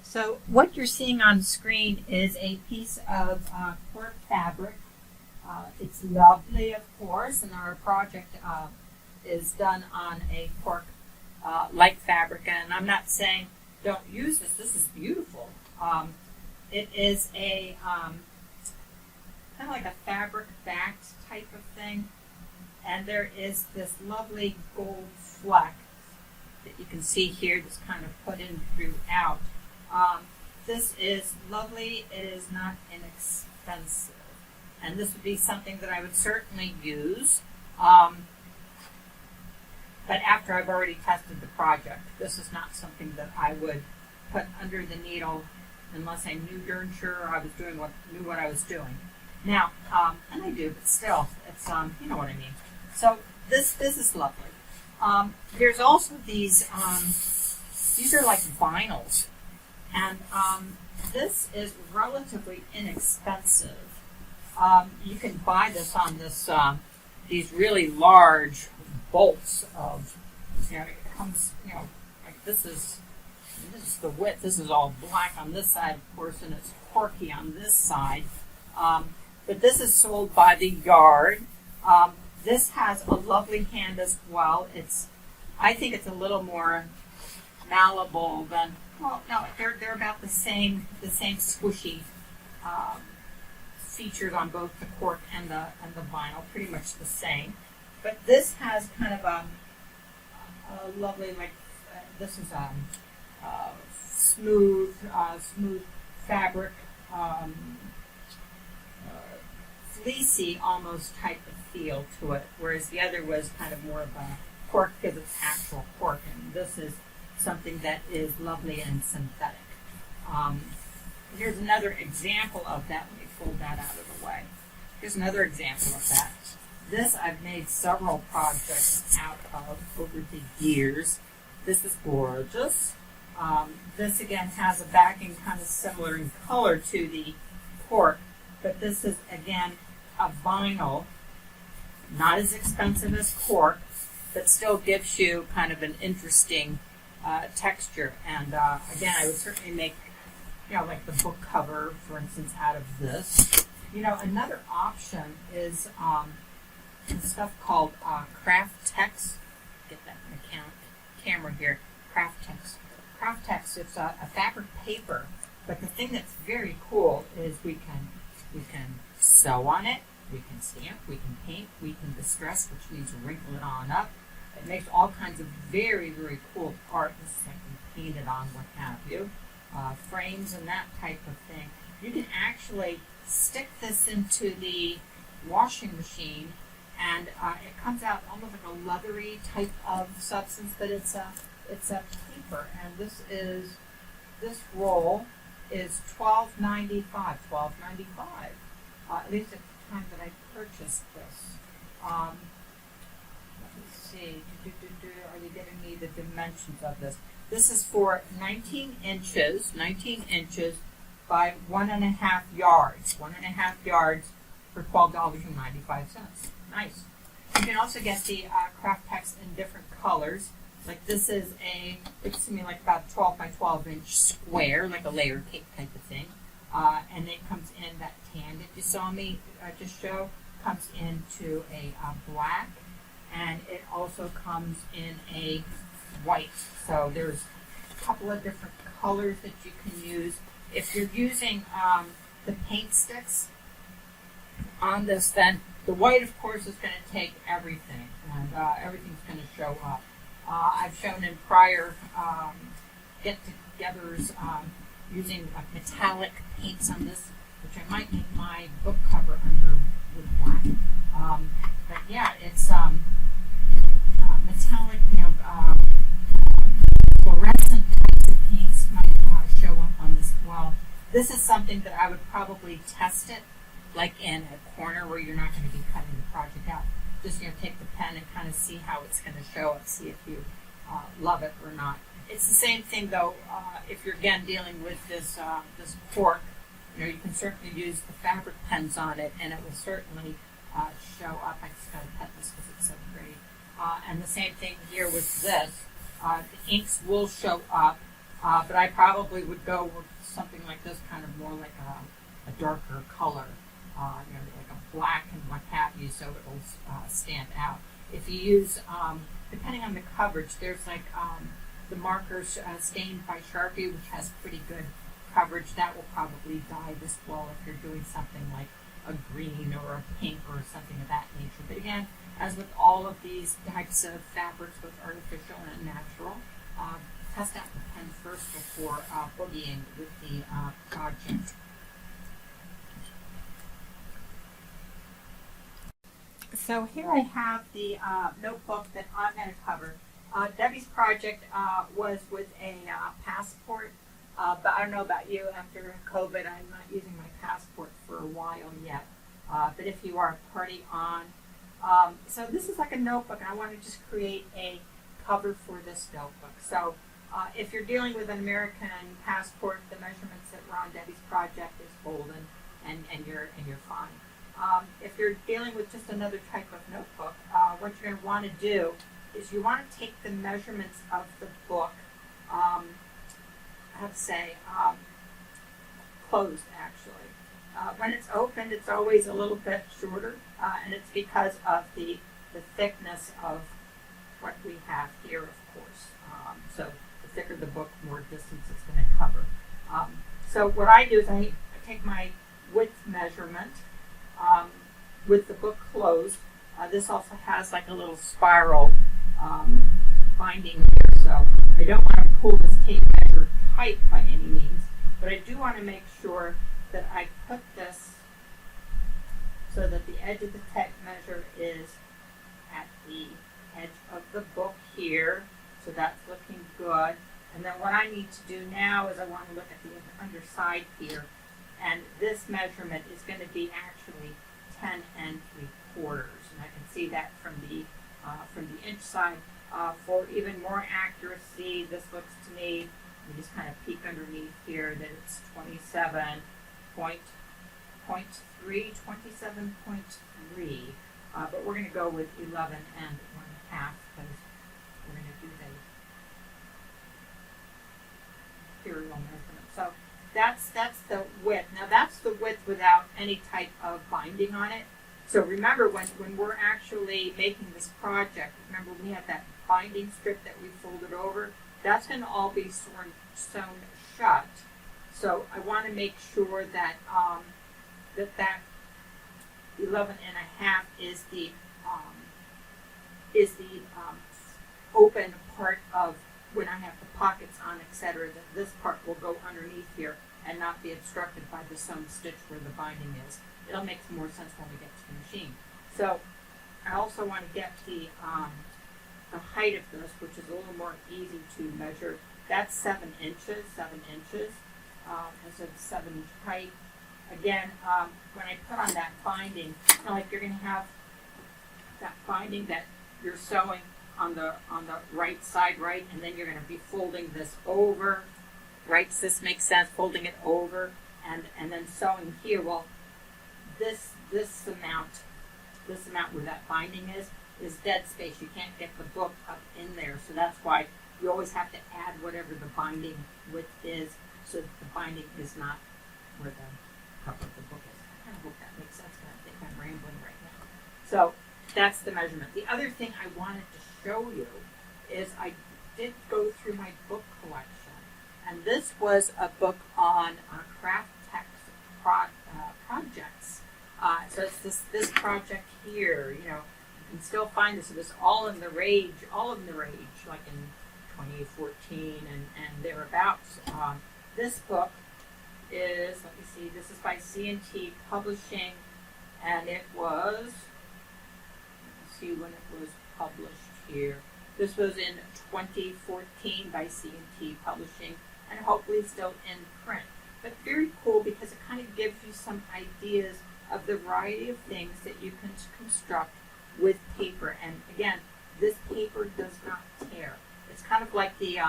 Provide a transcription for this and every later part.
So what you're seeing on screen is a piece of cork fabric. It's lovely, of course, and our project is done on a cork like fabric. And I'm not saying don't use this. This is beautiful. It is a kind of like a fabric backed type of thing. And there is this lovely gold fleck that you can see here that's kind of put in throughout. This is lovely. It is not inexpensive. And this would be something that I would certainly use. But after I've already tested the project, this is not something that I would put under the needle unless I knew darn sure I was doing knew what I was doing. Now, and I do, but still, it's you know what I mean. So this is lovely. There's also these are like vinyls, and this is relatively inexpensive. You can buy this on this these really large bolts of, it comes, like this is the width. This is all black on this side, of course, and it's corky on this side. But this is sold by the yard. This has a lovely hand as well. I think it's a little more malleable than, well, no, they're about the same squishy features on both the cork and the vinyl, pretty much the same. But this has kind of a lovely, like, this is smooth fabric, fleecy almost type of feel to it, whereas the other was kind of more of a cork because it's actual cork, and this is something that is lovely and synthetic. Here's another example of that. Let me pull that out of the way. Here's another example of that. This I've made several projects out of over the years. This is gorgeous. This again has a backing kind of similar in color to the cork, but this is again a vinyl, not as expensive as cork, but still gives you kind of an interesting texture. And again, I would certainly make, like the book cover, for instance, out of this. Another option is stuff called craft text. Get that in the camera here. Craft text. Craft text. It's a fabric paper, but the thing that's very cool is we can sew on it, we can stamp, we can paint, we can distress, which means wrinkle it on up. It makes all kinds of very, very cool art. This is like painted on, what have you. Frames and that type of thing. You can actually stick this into the washing machine, and it comes out almost like a leathery type of substance, but it's a paper, and this roll is $12.95. At least at the time that I purchased this. Let me see. Are you getting me the dimensions of this? This is for 19 inches by 1.5 yards. 1.5 yards for $12.95. Nice. You can also get the craft text in different colors. Like this is looks to me like about a 12 by 12 inch square, like a layer cake type of thing. And it comes in that tan that you saw me just show, comes into a black, and it also comes in a white. So there's a couple of different colors that you can use. If you're using the paint sticks on this, then the white, of course, is going to take everything, and everything's going to show up. I've shown in prior get-togethers using metallic paints on this, which I might make my book cover under with black. But yeah, it's metallic, fluorescent types of paints might show up on this as well. This is something that I would probably test it, like in a corner where you're not going to be cutting the project out. Just take the pen and kind of see how it's going to show up, see if you love it or not. It's the same thing though. If you're again dealing with this cork, you can certainly use the fabric pens on it, and it will certainly show up. I just got to pet this because it's so pretty. And the same thing here with this. The inks will show up. But I probably would go with something like this, kind of more like a darker color, like a black and what have you, so it'll stand out. If you use, depending on the coverage, there's like the markers stained by Sharpie, which has pretty good coverage. That will probably dye this well if you're doing something like a green or a pink or something of that nature. But again, as with all of these types of fabrics, both artificial and natural, test out the pen first before boogieing with the project. So here I have the notebook that I'm going to cover. Debbie's project was with a passport, but I don't know about you, after COVID I'm not using my passport for a while yet, but if you are, party on. So this is like a notebook, and I want to just create a cover for this notebook. So if you're dealing with an American passport, the measurements that were on Debbie's project is golden, and you're fine. If you're dealing with just another type of notebook, what you're going to want to do is you want to take the measurements of the book, closed actually. When it's opened, it's always a little bit shorter, and it's because of the thickness of what we have here, of course. So the thicker the book, more distance it's going to cover. So what I do is I take my width measurement with the book closed. This also has like a little spiral binding here, so I don't want to pull this tape measure tight by any means, but I do want to make sure that I put this so that the edge of the tape measure is at the edge of the book here, so that's looking good. And then what I need to do now is I want to look at the underside here, and this measurement is going to be actually 10 3/4, and I can see that from the inch side. For even more accuracy, this looks to me, you just kind of peek underneath here, that it's 27.3, but we're going to go with 11 1/2 because we're going to do the imperial measurement. So that's the width. Now that's the width without any type of binding on it. So remember, when we're actually making this project, remember we have that binding strip that we folded over. That's going to all be sewn shut. So I want to make sure that that 11 1/2 is the open part of when I have the pockets on, etc. That this part will go underneath here and not be obstructed by the sewn stitch where the binding is. It'll make more sense when we get to the machine. So I also want to get the height of this, which is a little more easy to measure. That's 7 inches. And so it's 7-inch height. Again, when I put on that binding, like you're going to have that binding that you're sewing on the right side, right, and then you're going to be folding this over, right? Does this make sense? Folding it over and then sewing here. Well, this amount where that binding is dead space. You can't get the book up in there, so that's why you always have to add whatever the binding width is, so that the binding is not where the cover of the book is. I kind of hope that makes sense, because I think I'm rambling right now. So that's the measurement. The other thing I wanted to show you is I did go through my book collection, and this was a book on craft text projects. So it's this project here. You can still find this. It was all in the rage, like in 2014 and thereabouts. This book is, let me see, this is by C&T Publishing, and it was, let's see when it was published here. This was in 2014 by C&T Publishing, and hopefully still in print. But very cool, because it kind of gives you some ideas of the variety of things that you can construct with paper. And again, this paper does not tear. It's kind of like the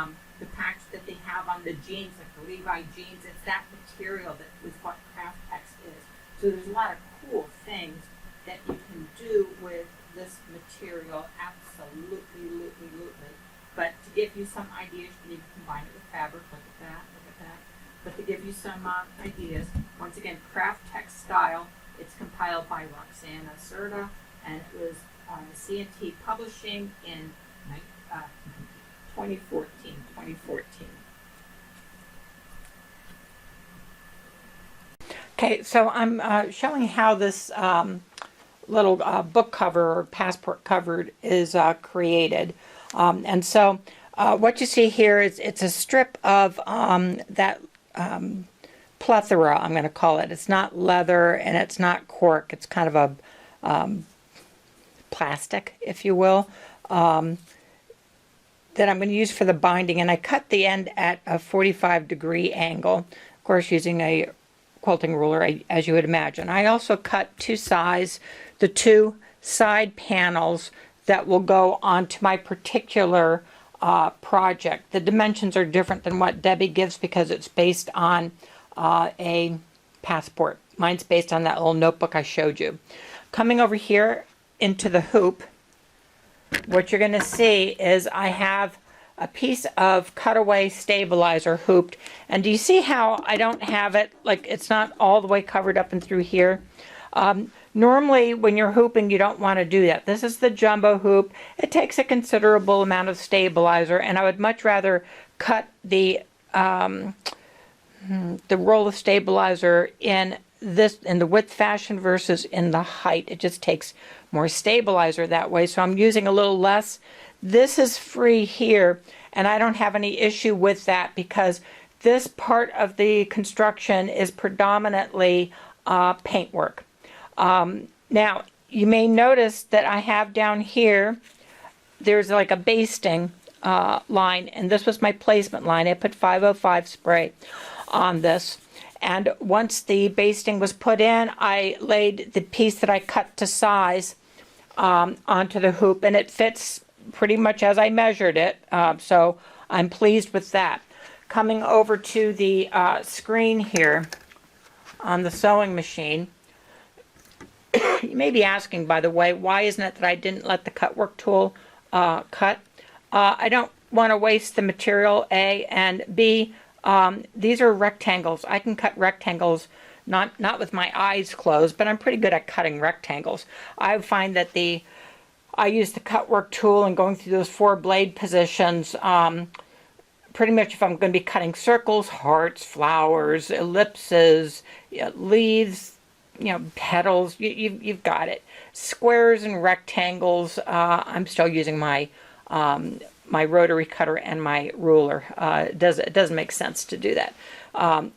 patch that they have on the jeans, like the Levi jeans. It's that material that is what craft text is. So there's a lot of cool things that you can do with this material. Absolutely. But to give you some ideas. You need to combine it with fabric. Look at that. Look at that. But to give you some ideas, once again, Craft Textile. It's compiled by Roxanne Acerta, and it was C&T Publishing in 2014. Okay, so I'm showing how this little book cover or passport cover is created. And so what you see here is it's a strip of that plethora, I'm going to call it. It's not leather and it's not cork. It's kind of a plastic, if you will, that I'm going to use for the binding. And I cut the end at a 45-degree angle, of course using a quilting ruler, as you would imagine. I also cut the two side panels that will go onto my particular project. The dimensions are different than what Debbie gives because it's based on a passport. Mine's based on that little notebook I showed you. Coming over here into the hoop, what you're going to see is I have a piece of cutaway stabilizer hooped. And do you see how I don't have it, like it's not all the way covered up and through here? Normally when you're hooping you don't want to do that. This is the jumbo hoop. It takes a considerable amount of stabilizer, and I would much rather cut the roll of stabilizer in the width fashion versus in the height. It just takes more stabilizer that way, so I'm using a little less. This is free here, and I don't have any issue with that because this part of the construction is predominantly paintwork. Now, you may notice that I have down here, there's like a basting line, and this was my placement line. I put 505 spray on this, and once the basting was put in, I laid the piece that I cut to size onto the hoop, and it fits pretty much as I measured it, so I'm pleased with that. Coming over to the screen here on the sewing machine, you may be asking, by the way, why isn't it that I didn't let the cut work tool cut? I don't want to waste the material, A, and B, these are rectangles. I can cut rectangles not with my eyes closed, but I'm pretty good at cutting rectangles. I find that I use the cut work tool and going through those 4 blade positions, pretty much if I'm going to be cutting circles, hearts, flowers, ellipses, leaves, petals, you've got it. Squares and rectangles, I'm still using my my rotary cutter and my ruler. It doesn't make sense to do that,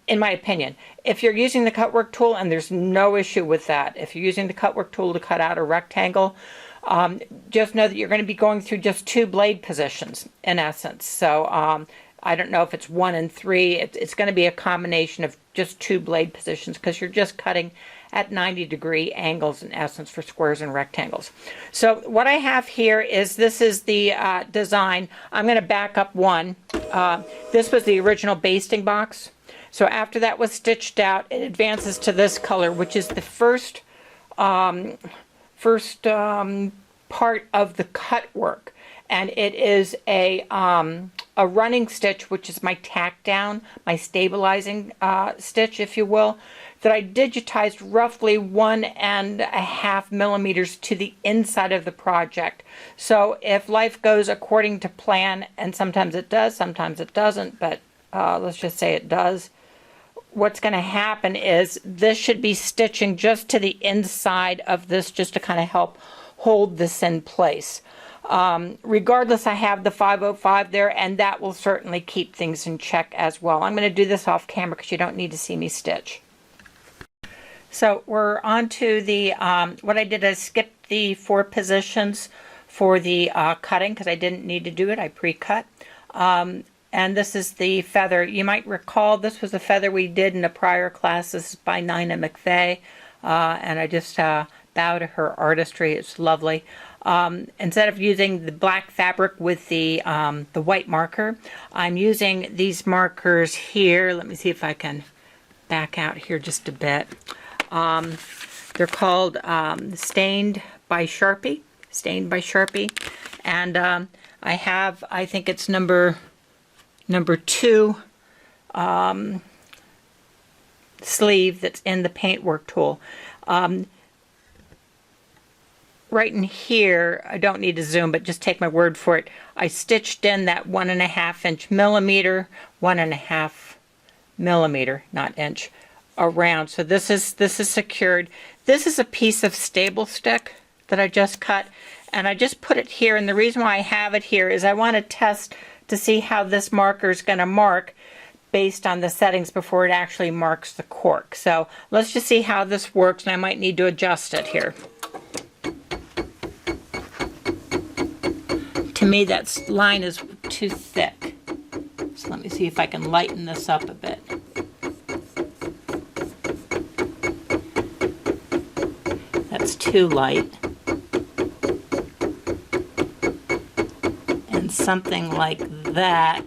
in my opinion. If you're using the cut work tool, and there's no issue with that, if you're using the cut work tool to cut out a rectangle, just know that you're going to be going through just 2 blade positions in essence. So I don't know if it's 1 and 3. It's going to be a combination of just 2 blade positions because you're just cutting at 90-degree angles in essence for squares and rectangles. So what I have here is, this is the design. I'm going to back up one. This was the original basting box. So after that was stitched out, it advances to this color, which is the first part of the cut work. And it is a running stitch, which is my tack down, my stabilizing stitch, if you will, that I digitized roughly 1.5 millimeters to the inside of the project. So if life goes according to plan, and sometimes it does, sometimes it doesn't, but let's just say it does, what's going to happen is this should be stitching just to the inside of this, just to kind of help hold this in place. Regardless, I have the 505 there, and that will certainly keep things in check as well. I'm going to do this off camera because you don't need to see me stitch. So we're on to the, what I did is skip the 4 positions for the cutting because I didn't need to do it. I pre-cut. And this is the feather. You might recall this was a feather we did in a prior class. This is by Nina McVeigh, and I just bow to her artistry. It's lovely. Instead of using the black fabric with the white marker, I'm using these markers here. Let me see if I can back out here just a bit. They're called Stained by Sharpie, and I have, I think it's number 2 sleeve that's in the paintwork tool. Right in here, I don't need to zoom, but just take my word for it. I stitched in that 1.5 millimeter, 1.5 millimeter, not inch, around. So this is secured. This is a piece of stable stick that I just cut, and I just put it here. And the reason why I have it here is I want to test to see how this marker is going to mark based on the settings before it actually marks the cork. So let's just see how this works, and I might need to adjust it here. To me, that line is too thick. So let me see if I can lighten this up a bit. That's too light. And something like that,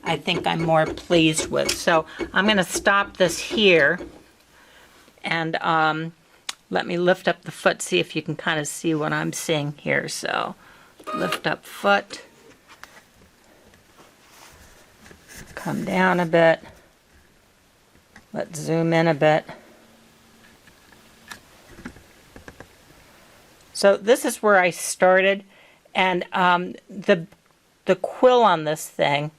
I think I'm more pleased with. So I'm going to stop this here, and let me lift up the foot, see if you can kind of see what I'm seeing here. So lift up foot, come down a bit, let's zoom in a bit. So this is where I started, and the quill on this thing,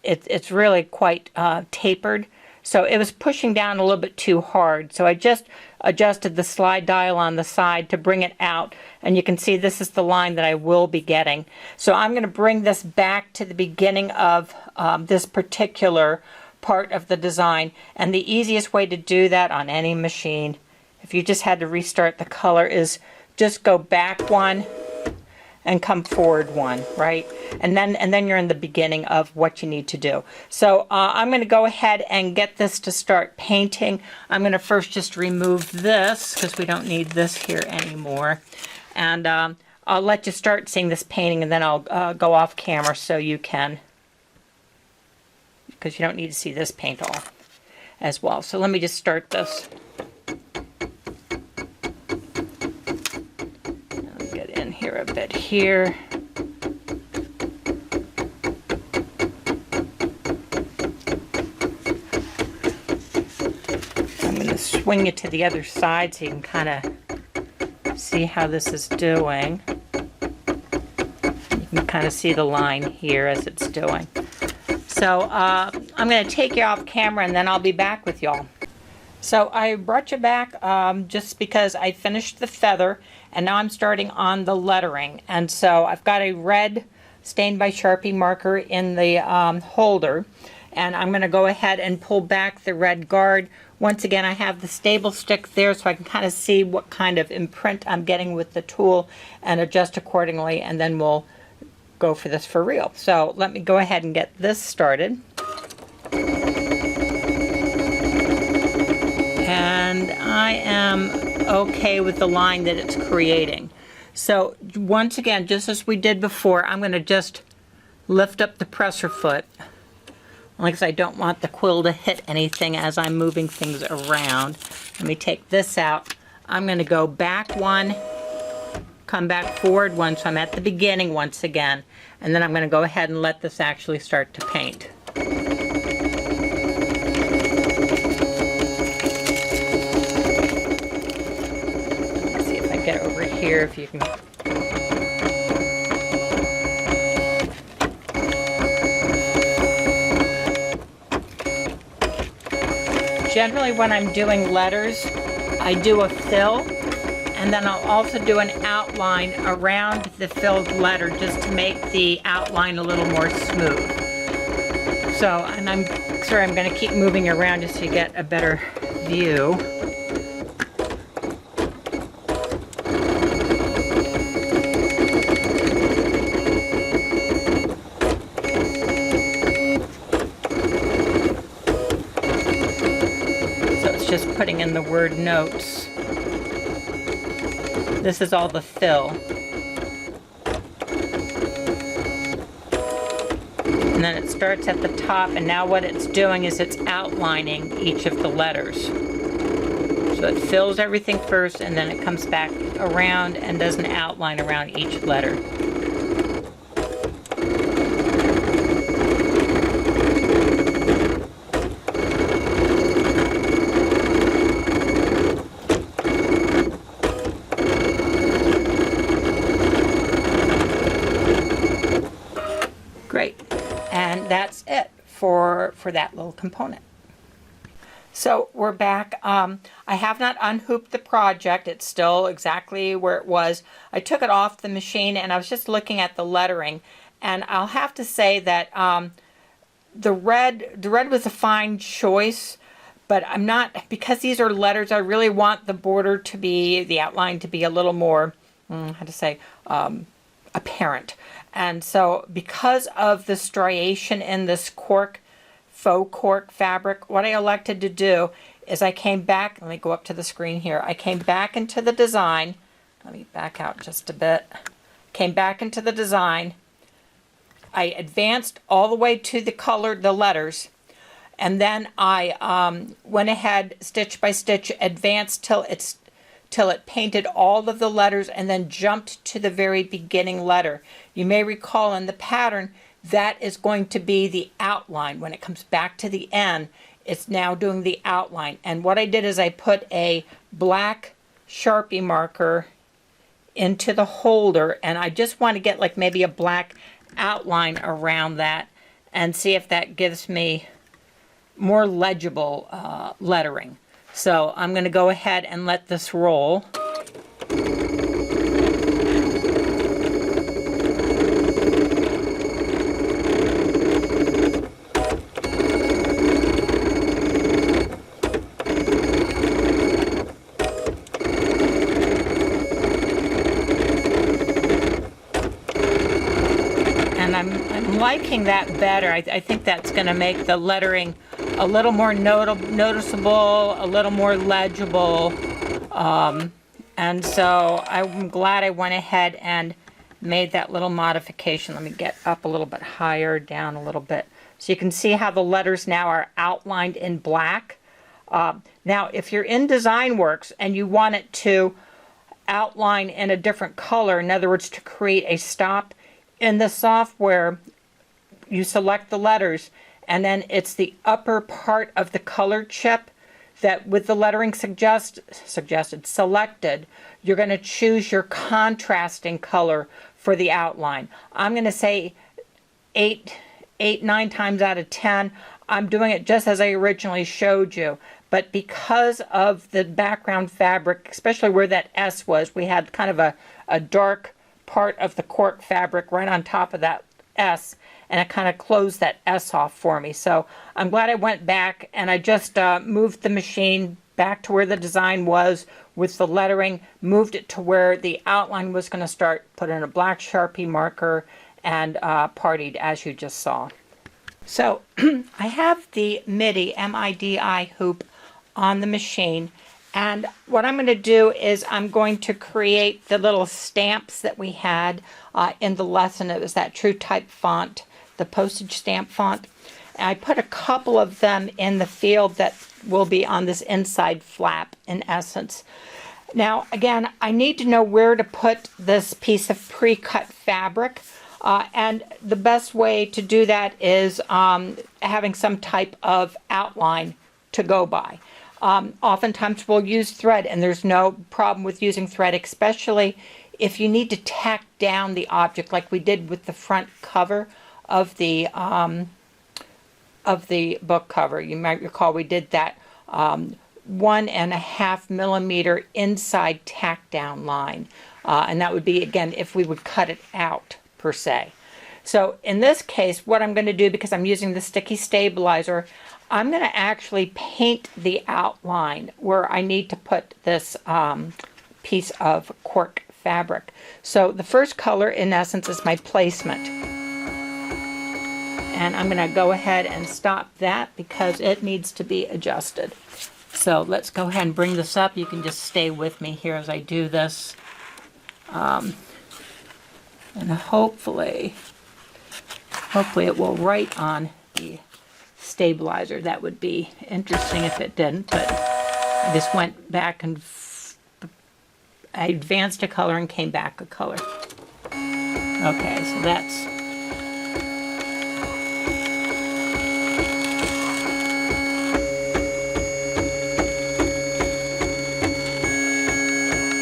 it's really quite tapered, so it was pushing down a little bit too hard. So I just adjusted the slide dial on the side to bring it out, and you can see this is the line that I will be getting. So I'm going to bring this back to the beginning of this particular part of the design, and the easiest way to do that on any machine, if you just had to restart the color, is just go back one and come forward one, right? And then you're in the beginning of what you need to do. So I'm going to go ahead and get this to start painting. I'm going to first just remove this because we don't need this here anymore. And I'll let you start seeing this painting, and then I'll go off camera so you can, because you don't need to see this paint off as well. So let me just start this. Here a bit here. I'm going to swing it to the other side so you can kind of see how this is doing. You can kind of see the line here as it's doing. So I'm going to take you off camera, and then I'll be back with y'all. So I brought you back just because I finished the feather, and now I'm starting on the lettering. And so I've got a red stained by Sharpie marker in the holder, and I'm going to go ahead and pull back the red guard. Once again, I have the stable stick there so I can kind of see what kind of imprint I'm getting with the tool and adjust accordingly, and then we'll go for this for real. So let me go ahead and get this started. And I am okay with the line that it's creating. So once again, just as we did before, I'm going to just lift up the presser foot, because I don't want the quill to hit anything as I'm moving things around. Let me take this out. I'm going to go back one, come back forward one, so I'm at the beginning once again, and then I'm going to go ahead and let this actually start to paint. Get over here if you can. Generally when I'm doing letters, I do a fill, and then I'll also do an outline around the filled letter just to make the outline a little more smooth. So, and I'm sorry, I'm going to keep moving around just so you get a better view. Just putting in the word notes. This is all the fill. And then it starts at the top, and now what it's doing is it's outlining each of the letters. So it fills everything first, and then it comes back around and does an outline around each letter. that's it for that little component. So we're back. I have not unhooped the project. It's still exactly where it was. I took it off the machine and I was just looking at the lettering, and I'll have to say that the red was a fine choice, but I'm not, because these are letters, I really want the border to be, the outline to be a little more, how to say, apparent. And so because of the striation in this cork, faux cork fabric, what I elected to do is I came back, let me go up to the screen here, I came back into the design, let me back out just a bit, came back into the design, I advanced all the way to the letters, and then I went ahead stitch by stitch, advanced till it painted all of the letters, and then jumped to the very beginning letter. You may recall in the pattern that is going to be the outline. When it comes back to the end, it's now doing the outline. And what I did is I put a black Sharpie marker into the holder, and I just want to get like maybe a black outline around that and see if that gives me more legible lettering. So I'm going to go ahead and let this roll. And I'm liking that better. I think that's going to make the lettering a little more noticeable, a little more legible. And so I'm glad I went ahead and made that little modification. Let me get up a little bit higher, down a little bit. So you can see how the letters now are outlined in black. Now, if you're in DesignWorks and you want it to outline in a different color, in other words, to create a stop, in the software, you select the letters, and then it's the upper part of the color chip that, with the lettering selected, you're going to choose your contrasting color for the outline. I'm going to say 9 times out of 10, I'm doing it just as I originally showed you. But because of the background fabric, especially where that S was, we had kind of a dark part of the cork fabric right on top of that S, and it kind of closed that S off for me. So I'm glad I went back and I just moved the machine back to where the design was with the lettering, moved it to where the outline was going to start, put in a black Sharpie marker, and partied as you just saw. So I have the MIDI, M-I-D-I hoop on the machine, and what I'm going to do is I'm going to create the little stamps that we had in the lesson. It was that True Type font, the postage stamp font. And I put a couple of them in the field that will be on this inside flap, in essence. Now, again, I need to know where to put this piece of pre-cut fabric. And the best way to do that is having some type of outline to go by. Oftentimes we'll use thread, and there's no problem with using thread, especially if you need to tack down the object like we did with the front cover of the book cover. You might recall we did that 1.5 millimeter inside tack down line, and that would be, again, if we would cut it out per se. So in this case, what I'm going to do, because I'm using the sticky stabilizer, I'm going to actually paint the outline where I need to put this piece of cork fabric. So the first color, in essence, is my placement. And I'm going to go ahead and stop that because it needs to be adjusted. So let's go ahead and bring this up. You can just stay with me here as I do this. And hopefully it will write on the stabilizer. That would be interesting if it didn't, but I just went back and I advanced a color and came back a color. Okay, so that's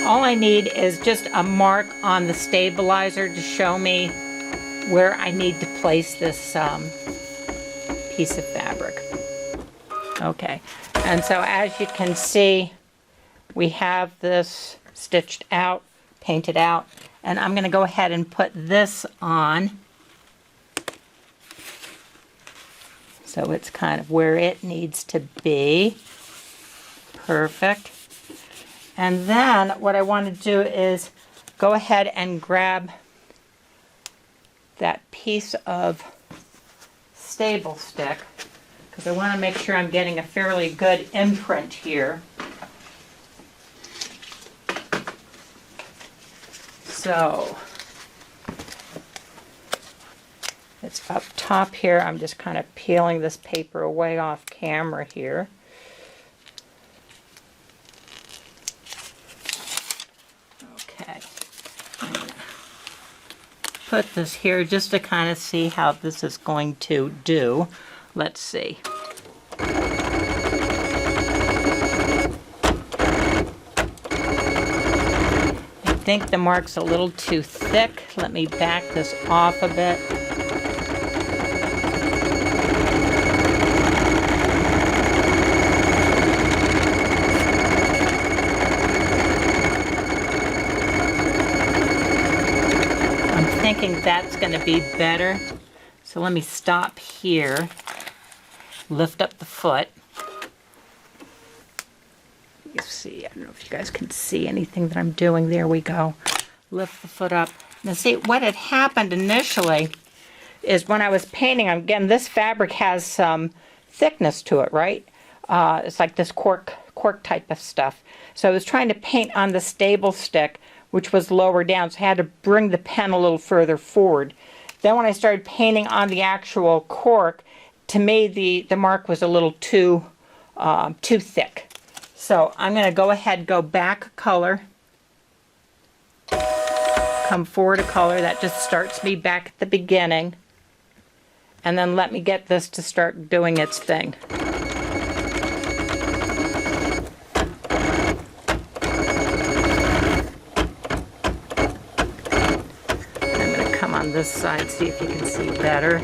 all I need is just a mark on the stabilizer to show me where I need to place this piece of fabric. Okay, and so as you can see, we have this stitched out, painted out, and I'm going to go ahead and put this on. So it's kind of where it needs to be. Perfect. And then what I want to do is go ahead and grab that piece of stable stick, because I want to make sure I'm getting a fairly good imprint here. So it's up top here. I'm just kind of peeling this paper away off camera here. Okay. I'm gonna put this here just to kind of see how this is going to do. Let's see. I think the mark's a little too thick. Let me back this off a bit. I'm thinking that's going to be better. So let me stop here, lift up the foot. You see, I don't know if you guys can see anything that I'm doing. There we go. Lift the foot up. Now see, what had happened initially is when I was painting, again, this fabric has some thickness to it, right? It's like this cork type of stuff. So I was trying to paint on the stable stick, which was lower down, so I had to bring the pen a little further forward. Then when I started painting on the actual cork, to me the mark was a little too thick. So I'm going to go ahead, go back a color, come forward a color. That just starts me back at the beginning. And then let me get this to start doing its thing. I'm going to come on this side, see if you can see better.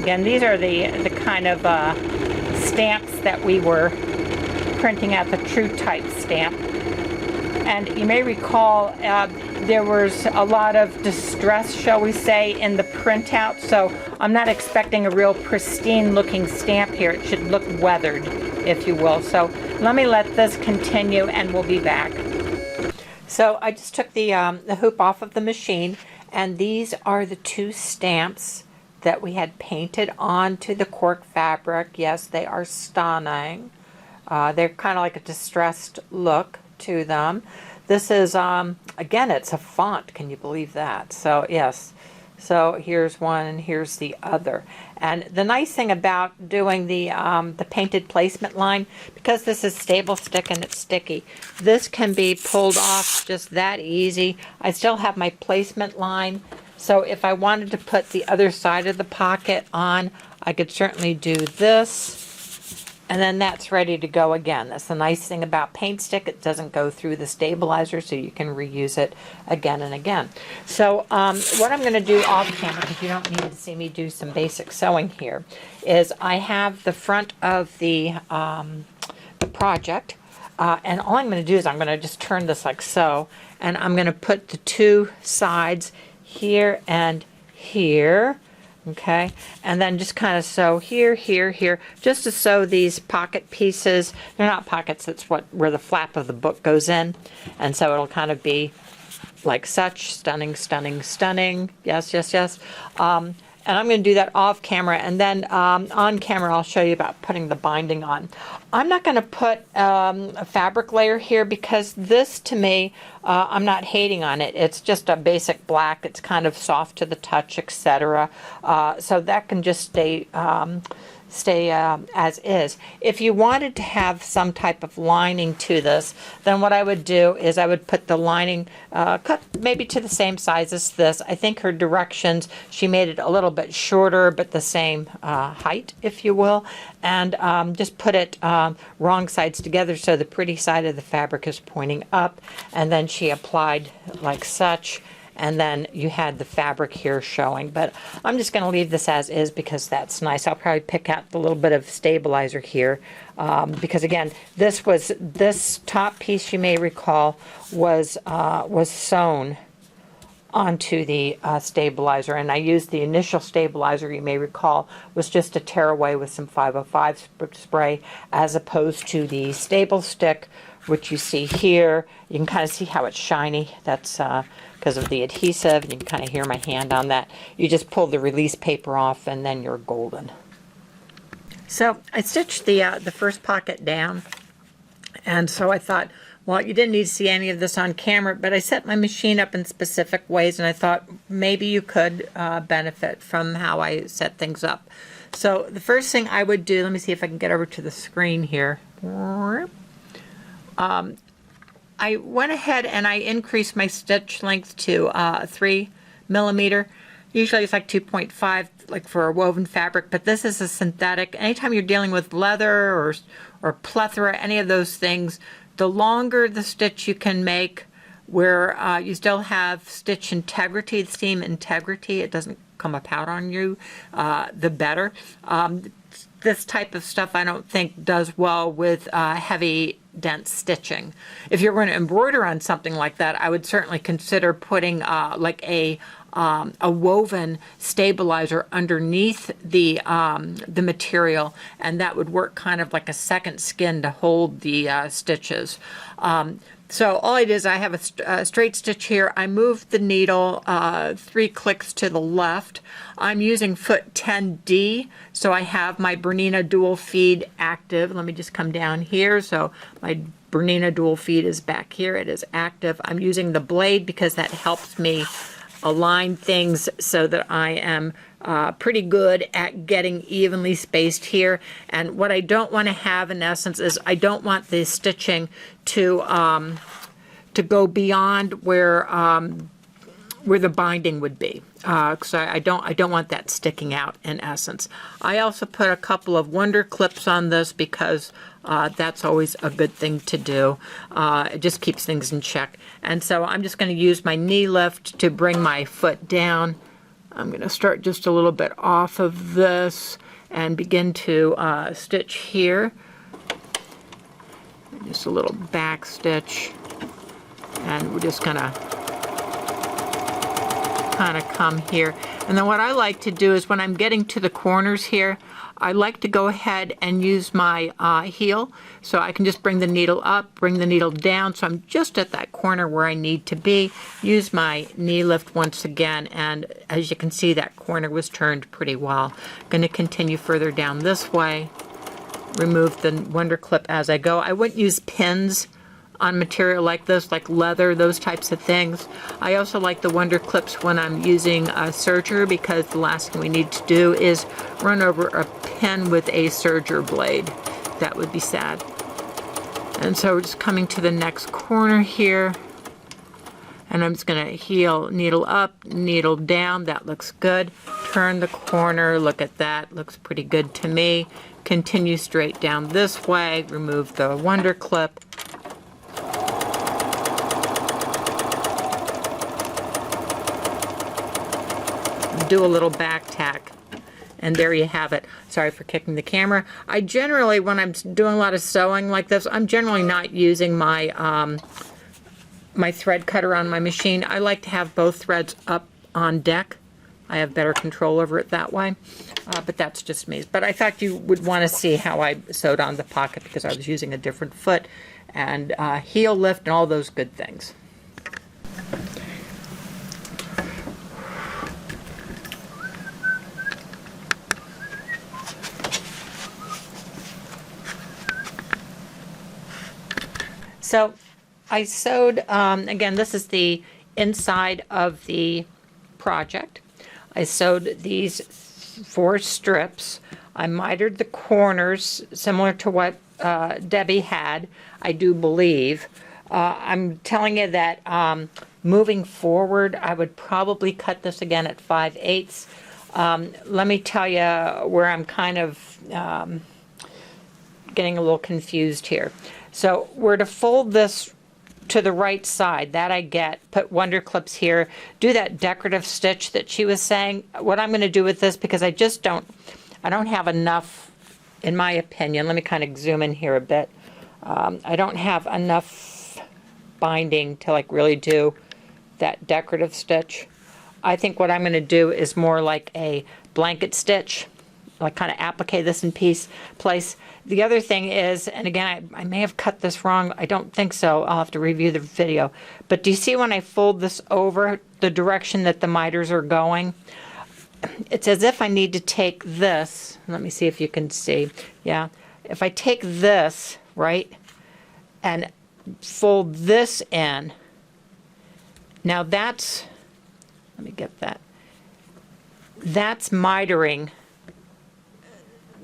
Again, these are the kind of stamps that we were printing out, the true type stamp. And you may recall there was a lot of distress, shall we say, in the printout, so I'm not expecting a real pristine looking stamp here. It should look weathered, if you will. So let me let this continue and we'll be back. So I just took the hoop off of the machine, and these are the two stamps that we had painted onto the cork fabric. Yes, they are stunning. They're kind of like a distressed look to them. This is, again, it's a font. Can you believe that? So, yes. So here's one and here's the other. And the nice thing about doing the painted placement line, because this is stable stick and it's sticky, this can be pulled off just that easy. I still have my placement line. So if I wanted to put the other side of the pocket on, I could certainly do this. And then that's ready to go again. That's the nice thing about paint stick. It doesn't go through the stabilizer, so you can reuse it again and again. So what I'm going to do off camera, because you don't need to see me do some basic sewing here, is I have the front of the project. And all I'm going to do is I'm going to just turn this like so. And I'm going to put the two sides here and here. Okay, and then just kind of sew here, here, here, just to sew these pocket pieces. They're not pockets, that's where the flap of the book goes in. And so it'll kind of be like such. Stunning, stunning, stunning. Yes, yes, yes. And I'm going to do that off camera, and then on camera I'll show you about putting the binding on. I'm not going to put a fabric layer here because this, to me, I'm not hating on it. It's just a basic black. It's kind of soft to the touch, etc. So that can just stay as is. If you wanted to have some type of lining to this, then what I would do is I would put the lining cut maybe to the same size as this. I think her directions, she made it a little bit shorter but the same height, if you will, and just put it wrong sides together so the pretty side of the fabric is pointing up, and then she applied like such. and then you had the fabric here showing. But I'm just going to leave this as is because that's nice. I'll probably pick out the little bit of stabilizer here because again, this top piece, you may recall, was sewn onto the stabilizer, and I used the initial stabilizer, you may recall, was just a tear away with some 505 spray, as opposed to the stable stick, which you see here. You can kind of see how it's shiny. That's because of the adhesive. You can kind of hear my hand on that. You just pull the release paper off and then you're golden. So I stitched the first pocket down, and so I thought, well, you didn't need to see any of this on camera, but I set my machine up in specific ways, and I thought maybe you could benefit from how I set things up. So the first thing I would do, let me see if I can get over to the screen here. I went ahead and I increased my stitch length to 3 millimeter. Usually it's like 2.5, like for a woven fabric, but this is a synthetic. Anytime you're dealing with leather or plethora, any of those things, the longer the stitch you can make where you still have stitch integrity, seam integrity, it doesn't come out on you, the better. This type of stuff I don't think does well with heavy, dense stitching. If you're going to embroider on something like that, I would certainly consider putting like a woven stabilizer underneath the material, and that would work kind of like a second skin to hold the stitches. So all it is, I have a straight stitch here. I moved the needle 3 clicks to the left. I'm using foot 10D, so I have my Bernina dual feed active. Let me just come down here. So my Bernina dual feed is back here. It is active. I'm using the blade because that helps me align things so that I am pretty good at getting evenly spaced here. And what I don't want to have, in essence, is I don't want the stitching to go beyond where the binding would be. So I don't want that sticking out, in essence. I also put a couple of wonder clips on this because that's always a good thing to do. It just keeps things in check. And so I'm just going to use my knee lift to bring my foot down. I'm going to start just a little bit off of this and begin to stitch here. Just a little back stitch. And we're just going to kind of come here. And then what I like to do is when I'm getting to the corners here, I like to go ahead and use my heel, so I can just bring the needle up, bring the needle down, so I'm just at that corner where I need to be. Use my knee lift once again, and as you can see, that corner was turned pretty well. I'm going to continue further down this way, remove the wonder clip as I go. I wouldn't use pins on material like this, like leather, those types of things. I also like the wonder clips when I'm using a serger, because the last thing we need to do is run over a pin with a serger blade. That would be sad. And so we're just coming to the next corner here, and I'm just going to heel, needle up, needle down. That looks good. Turn the corner, look at that, looks pretty good to me. Continue straight down this way, remove the wonder clip. Do a little back tack, and there you have it. Sorry for kicking the camera. I generally, when I'm doing a lot of sewing like this, I'm generally not using my my thread cutter on my machine. I like to have both threads up on deck. I have better control over it that way, but that's just me. But I thought you would want to see how I sewed on the pocket, because I was using a different foot and heel lift and all those good things. So I sewed, again, this is the inside of the project. I sewed these 4 strips. I mitered the corners similar to what Debbie had, I do believe. I'm telling you that moving forward, I would probably cut this again at 5/8. Let me tell you where I'm kind of getting a little confused here. So we're to fold this to the right side, that I get. Put wonder clips here, do that decorative stitch that she was saying. What I'm going to do with this, because I don't have enough, in my opinion, let me kind of zoom in here a bit. I don't have enough binding to like really do that decorative stitch. I think what I'm going to do is more like a blanket stitch, like kind of applique this in place. The other thing is, and again, I may have cut this wrong. I don't think so. I'll have to review the video. But do you see when I fold this over the direction that the miters are going? It's as if I need to take this. Let me see if you can see. Yeah. If I take this, right, and fold this in. Now that's, let me get that. That's mitering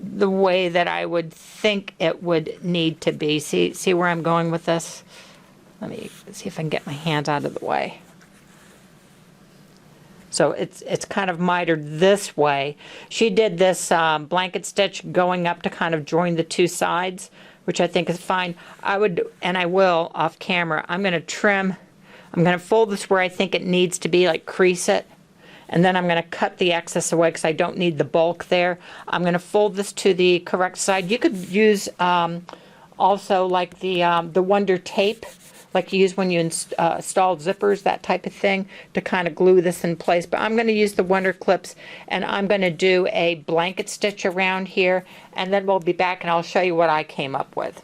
the way that I would think it would need to be. See where I'm going with this? Let me see if I can get my hands out of the way. So it's kind of mitered this way. She did this blanket stitch going up to kind of join the two sides, which I think is fine. I would, and I will off camera, I'm going to trim, I'm going to fold this where I think it needs to be, like crease it. And then I'm going to cut the excess away because I don't need the bulk there. I'm going to fold this to the correct side. You could use also like the Wonder tape, like you use when you install zippers, that type of thing, to kind of glue this in place. But I'm going to use the Wonder clips, and I'm going to do a blanket stitch around here, and then we'll be back and I'll show you what I came up with.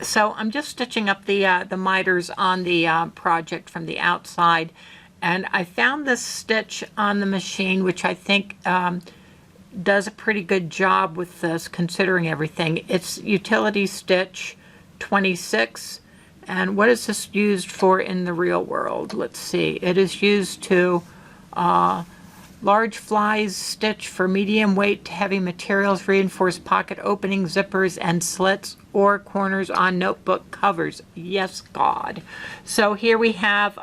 So I'm just stitching up the miters on the project from the outside. And I found this stitch on the machine, which I think does a pretty good job with this, considering everything. It's utility stitch 26. And what is this used for in the real world? Let's see. It is used to large flies stitch for medium weight to heavy materials, reinforced pocket openings, zippers, and slits or corners on notebook covers. Yes, God. So here we have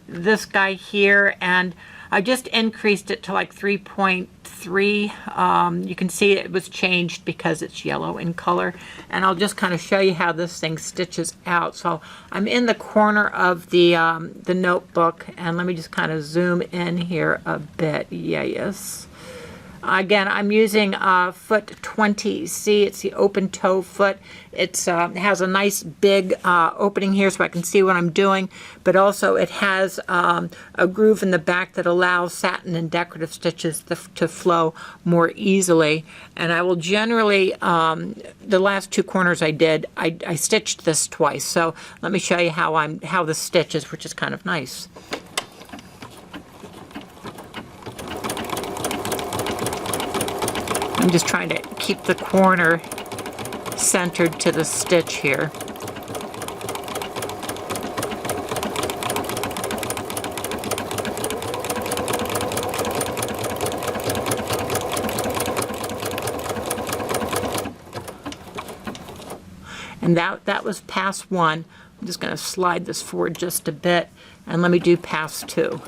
this guy here, and I just increased it to like 3.3. You can see it was changed because it's yellow in color, and I'll just kind of show you how this thing stitches out. So I'm in the corner of the notebook, and let me just kind of zoom in here a bit. Yes. Again, I'm using foot 20C. It's the open toe foot. It has a nice big opening here so I can see what I'm doing, but also it has a groove in the back that allows satin and decorative stitches to flow more easily. And I will generally, the last two corners I did, I stitched this twice. So let me show you how the stitches, which is kind of nice. I'm just trying to keep the corner centered to the stitch here. And that was pass one. I'm just going to slide this forward just a bit, and let me do pass two.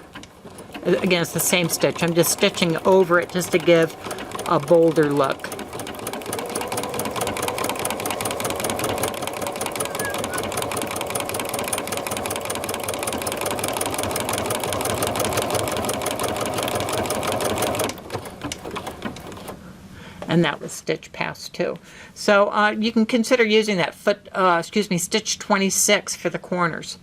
Again, it's the same stitch. I'm just stitching over it just to give a bolder look. And that was stitch pass two. So you can consider using that stitch 26 for the corners.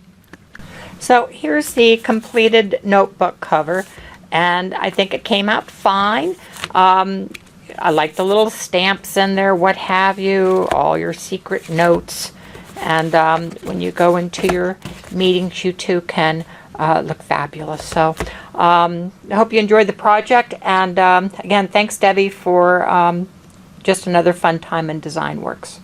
So here's the completed notebook cover, and I think it came out fine. I like the little stamps in there, what have you, all your secret notes. And when you go into your meetings, you too can look fabulous. So I hope you enjoyed the project. And again, thanks, Debbie, for just another fun time in DesignWorks.